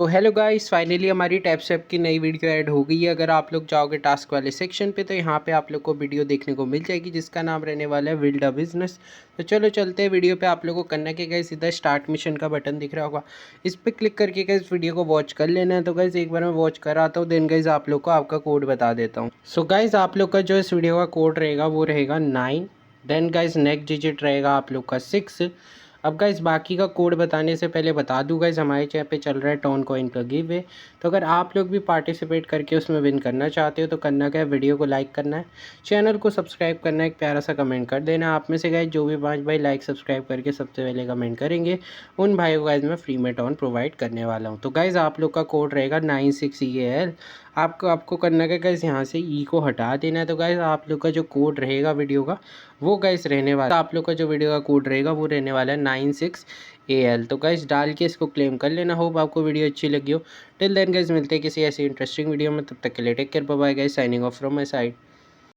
तो hello guys, finally हमारी टैप्सवैप की नई वीडियो ऐड हो गई है। अगर आप लोग जाओगे टास्क वाले सेक्शन पे तो यहाँ पे आप लोग को वीडियो देखने को मिल जाएगी जिसका नाम रहने वाला है बिल्ड अ बिजनेस। तो चलो चलते हैं वीडियो पे। आप लोगों को करना क्या गाइस, सीधा स्टार्ट मिशन का बटन दिख रहा होगा, इस पर क्लिक करके गाइस वीडियो को वॉच कर लेना है। तो गाइस एक बार मैं वॉच कर आता हूँ, देन गाइस आप लोग को आपका कोड बता देता हूँ। सो गाइस आप लोग का जो इस वीडियो का कोड रहेगा वो रहेगा 9। देन गाइस नेक्स्ट डिजिट रहेगा आप लोग का 6। अब गाइस बाकी का कोड बताने से पहले बता दूं गाइस, हमारे चैनल पे चल रहा है टोन कॉइन का गिव वे। तो अगर आप लोग भी पार्टिसिपेट करके उसमें विन करना चाहते हो तो करना क्या है, वीडियो को लाइक करना है, चैनल को सब्सक्राइब करना है, एक प्यारा सा कमेंट कर देना। आप में से गाइस जो भी 5 भाई लाइक सब्सक्राइब करके सबसे पहले कमेंट करेंगे उन भाइयों को गाइस मैं फ्री में टोन प्रोवाइड करने वाला हूँ। तो गाइस आप लोग का कोड रहेगा 96EAL। आपको करना क्या गाइस, यहाँ से ई को हटा देना है। तो गाइस आप लोग का जो कोड रहेगा वीडियो का वो गाइस रहने वाला, तो आप लोग का जो वीडियो का कोड रहेगा वो रहने वाला है 96AL। तो गाइस डाल के इसको क्लेम कर लेना। होप आपको वीडियो अच्छी लगी हो। टिल देन गाइस मिलते हैं किसी ऐसी इंटरेस्टिंग वीडियो में, तब तक के लिए take care, bye bye guys, signing off from my side.